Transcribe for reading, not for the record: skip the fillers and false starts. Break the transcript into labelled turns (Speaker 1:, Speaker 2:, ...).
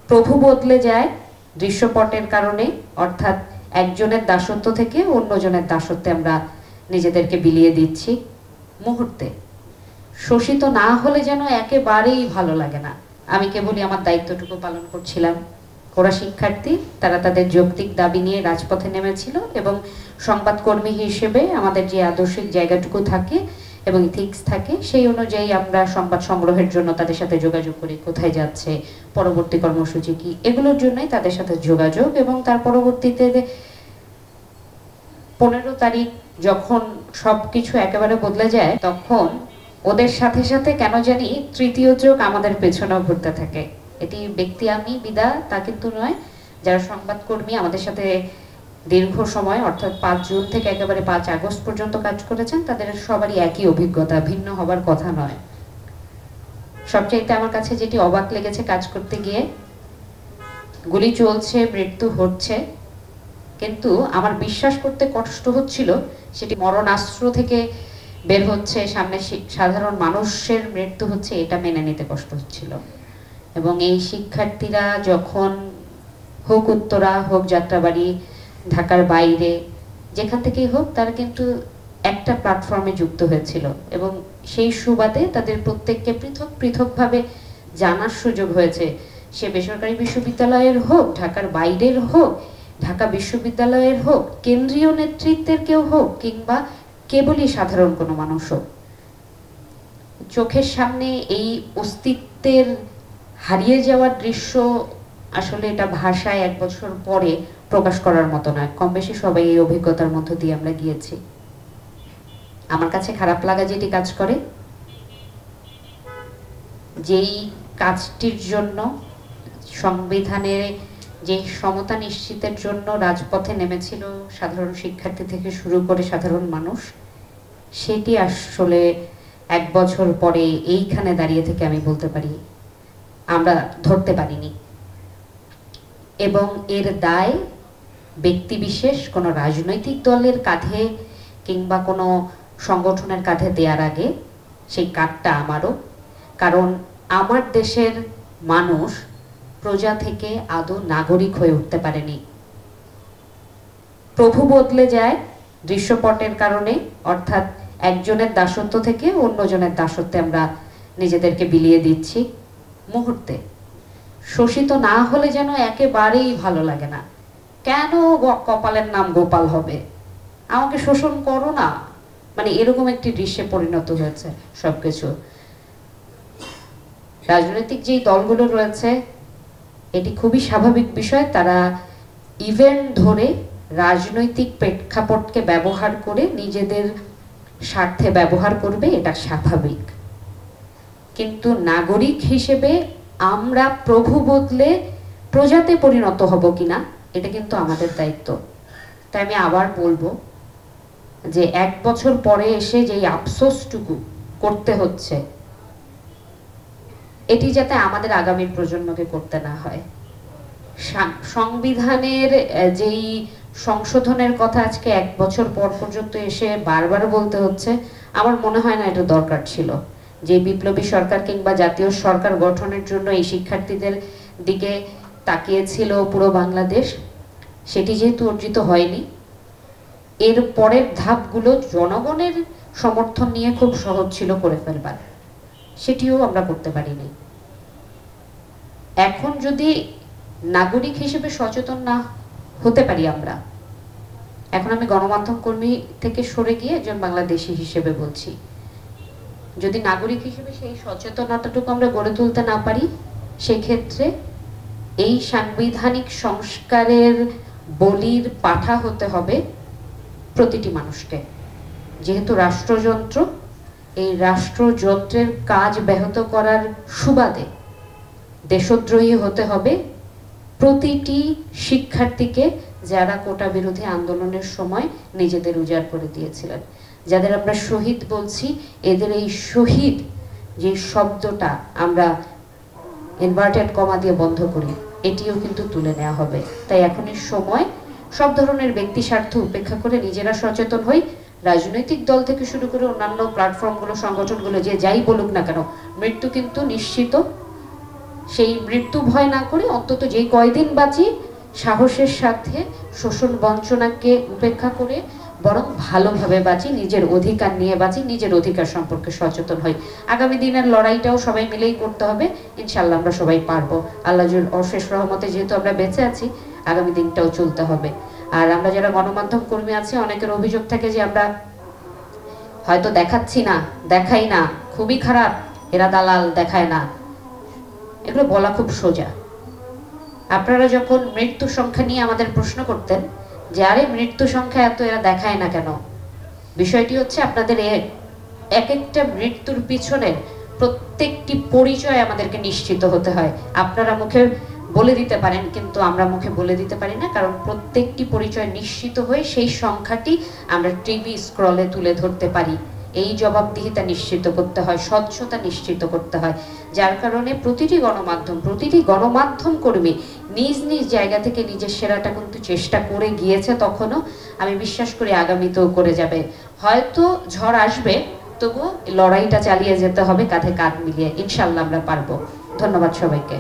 Speaker 1: প্রভু বদলে যায় দৃশ্যপটের কারণে, অর্থাৎ একজনের দাসত্ব থেকে অন্যজনের দাসত্বে আমরা নিজেদেরকে বিলিয়ে দিচ্ছি মুহূর্তে। শোষিত না হলে যেন একেবারেই ভালো লাগে না। আমি কেবলই আমার দায়িত্বটুকু পালন করছিলাম। ওরা শিক্ষার্থী, তারা তাদের যৌক্তিক দাবি নিয়ে রাজপথে নেমেছিল এবং সংবাদকর্মী হিসেবে আমাদের যে আদর্শিক জায়গাটুকু থাকে এবং ইথিক্স থাকে সেই অনুযায়ী আমরা সংবাদ সংগ্রহের জন্য তাদের সাথে যোগাযোগ করি, কোথায় যাচ্ছে, পরবর্তী কর্মসূচি কি, এগুলোর জন্যই তাদের সাথে যোগাযোগ। এবং তার পরবর্তীতে 15 তারিখ যখন সবকিছু একেবারে বদলে যায়, তখন ওদের সাথে সাথে কেন জানি তৃতীয় চোখ আমাদের পেছনেও ঘুরতে থাকে। এটি ব্যক্তি আমি বিদা তা কিন্তু নয়, যারা সংবাদকর্মী আমাদের সাথে দীর্ঘ সময় অর্থাৎ 5 জুন থেকে একেবারে 5 আগস্ট পর্যন্ত কাজ করেছেন, তাদের সবারই একই অভিজ্ঞতা, ভিন্ন হবার কথা নয়। সবচাইতে আমার কাছে যেটি অবাক লেগেছে কাজ করতে গিয়ে, গুলি চলছে, মৃত্যু হচ্ছে, কিন্তু আমার বিশ্বাস করতে কষ্ট হচ্ছিল সেটি মরণাস্ত্র থেকে বের হচ্ছে, সামনে সাধারণ মানুষের মৃত্যু হচ্ছে, এটা মেনে নিতে কষ্ট হচ্ছিল। এবং এই শিক্ষার্থীরা যখন হোক উত্তরা, হোক যাত্রাবাড়ি, ঢাকার বাইরে, যেখান থেকেই হোক, তারা কিন্তু একটা প্ল্যাটফর্মে যুক্ত হয়েছিল এবং সেই সুবাদে তাদের প্রত্যেককে পৃথক পৃথকভাবে জানার সুযোগ হয়েছে। সে বেসরকারি বিশ্ববিদ্যালয়ের হোক, ঢাকার বাইরের হোক, ঢাকা বিশ্ববিদ্যালয়ের হোক, কেন্দ্রীয় নেতৃত্বের কেউ হোক, কিংবা কেবলই সাধারণ কোনো মানুষ হোক, চোখের সামনে এই অস্তিত্বের হারিয়ে যাওয়ার দৃশ্য আসলে এটা ভাষায় 1 বছর পরে প্রকাশ করার মতো নয়। কম বেশি সবাই এই অভিজ্ঞতার মধ্য দিয়ে আমরা গিয়েছি। আমার কাছে খারাপ লাগা যেটি কাজ করে, যেই কাজটির জন্য সংবিধানের যে সমতা নিশ্চিতের জন্য রাজপথে নেমেছিল সাধারণ শিক্ষার্থী থেকে শুরু করে সাধারণ মানুষ, সেটি আসলে 1 বছর পরে এইখানে দাঁড়িয়ে থেকে আমি বলতে পারি আমরা ধরতে পারিনি। এবং এর দায় ব্যক্তিবিশেষ কোনো রাজনৈতিক দলের কাঁধে কিংবা কোনো সংগঠনের কাঁধে দেওয়ার আগে সেই কাঠটা আমারও, কারণ আমার দেশের মানুষ প্রজা থেকে আদৌ নাগরিক হয়ে উঠতে পারেনি। প্রভু বদলে যায় দৃশ্যপটের কারণে, অর্থাৎ একজনের দাসত্ব থেকে অন্যজনের দাসত্বে আমরা নিজেদেরকে বিলিয়ে দিচ্ছি মুহূর্তে। শোষিত না হলে যেন একেবারেই ভালো লাগে না। কেন কপালের নাম গোপাল হবে, আমাকে শোষণ করো না, মানে এরকম একটি দৃশ্যে পরিণত হয়েছে সবকিছু। রাজনৈতিক যেই দলগুলো রয়েছে, এটি খুবই স্বাভাবিক বিষয়, তারা ইভেন্ট ধরে রাজনৈতিক প্রেক্ষাপটকে ব্যবহার করে নিজেদের স্বার্থে ব্যবহার করবে, এটা স্বাভাবিক। কিন্তু নাগরিক হিসেবে আমরা প্রভু বদলে প্রজাতে পরিণত হব কিনা, এটা কিন্তু আমাদের দায়িত্ব। তাই আমি আবার বলবো যে 1 বছর পরে এসে যেই আফসোসটুকু করতে হচ্ছে, এটি যাতে আমাদের আগামী প্রজন্মকে করতে না হয়। সংবিধানের যেই সংশোধনের কথা আজকে 1 বছর পর পর্যন্ত এসে বারবার বলতে হচ্ছে, আমার মনে হয় না এটা দরকার ছিল। যে বিপ্লবী সরকার কিংবা জাতীয় সরকার গঠনের জন্য এই শিক্ষার্থীদের দিকে তাকিয়েছিল পুরো বাংলাদেশ, সেটি যেহেতু অর্জিত হয়নি, এর পরের ধাপগুলো জনগণের সমর্থন নিয়ে খুব সহজ ছিল করে ফেলবার, সেটিও আমরা করতে পারিনি। এখন যদি নাগরিক হিসেবে সচেতন না হতে পারি আমরা, এখন আমি গণমাধ্যম কর্মী থেকে সরে গিয়ে একজন বাংলাদেশী হিসেবে বলছি, যদি নাগরিক হিসেবে সেই সচেতনতাটুকু আমরা গড়ে তুলতে না পারি, সেক্ষেত্রে এই সাংবিধানিক সংস্কারের বলির পাঠা হতে হবে প্রতিটি মানুষকে। যেহেতু রাষ্ট্রযন্ত্র, এই রাষ্ট্রযন্ত্রের কাজ ব্যাহত করার সুবাদে দেশদ্রোহী হতে হবে প্রতিটি শিক্ষার্থীকে, যারা কোটা বিরোধী আন্দোলনের সময় নিজেদের উজাড় করে দিয়েছিলেন, যাদের আমরা শহীদ বলছি, এদের এই শহীদ যে শব্দটা আমরা ইনভার্টেড কমা দিয়ে বন্ধ করি, এটিও কিন্তু তুলে নেওয়া হবে। তাই এখনই সময় সব ধরনের ব্যক্তি স্বার্থ উপেক্ষা করে নিজেরা সচেতন হই। রাজনৈতিক দল থেকে শুরু করে অন্যান্য প্ল্যাটফর্মগুলো, সংগঠনগুলো যে যাই বলুক না কেন, মৃত্যু কিন্তু নিশ্চিত, সেই মৃত্যু ভয় না করে অন্তত যে কয়দিন বাঁচি সাহসের সাথে শোষণ বঞ্চনাকে উপেক্ষা করে বরং ভালোভাবে বাঁচি, নিজের অধিকার নিয়ে বাঁচি, নিজের অধিকার সম্পর্কে সচেতন হই। আগামী দিনের লড়াইটাও সবাই মিলেই করতে হবে, ইনশাল্লাহ আমরা সবাই পারবো। আল্লাহর অশেষ রহমতে যেহেতু আমরা বেঁচে আছি, আগামী দিনটাও চলতে হবে। আর আমরা যারা গণমাধ্যম কর্মী আছি, অনেকের অভিযোগ থাকে যে আমরা হয়তো দেখাচ্ছি না, দেখাই না, খুবই খারাপ, এরা দালাল, দেখায় না। এগুলো বলা খুব সোজা। আপনারা যখন মৃত্যু সংখ্যা নিয়ে আমাদের প্রশ্ন করতেন যে আরে মৃত্যু সংখ্যা এত, এরা দেখায় না কেন, বিষয়টি হচ্ছে আপনাদের এক একটা মৃত্যুর পিছনে প্রত্যেকটি পরিচয় আমাদেরকে নিশ্চিত হতে হয়। আপনারা মুখে বলে দিতে পারেন, কিন্তু আমরা মুখে বলে দিতে পারি না, কারণ প্রত্যেকটি পরিচয় নিশ্চিত হয়ে সেই সংখ্যাটি আমরা টিভি স্ক্রলে তুলে ধরতে পারি। এই জবাবদিহিতা নিশ্চিত করতে হয়, স্বচ্ছতা নিশ্চিত করতে হয়। যার কারণে প্রতিটি গণমাধ্যম কর্মী নিজ নিজ জায়গা থেকে নিজের সেরাটা কিন্তু চেষ্টা করে গিয়েছে, তখনও আমি বিশ্বাস করি আগামীতেও করে যাবে। হয়তো ঝড় আসবে, তবুও লড়াইটা চালিয়ে যেতে হবে কাঁধে কাঁধ মিলিয়ে। ইনশাল্লাহ আমরা পারবো। ধন্যবাদ সবাইকে।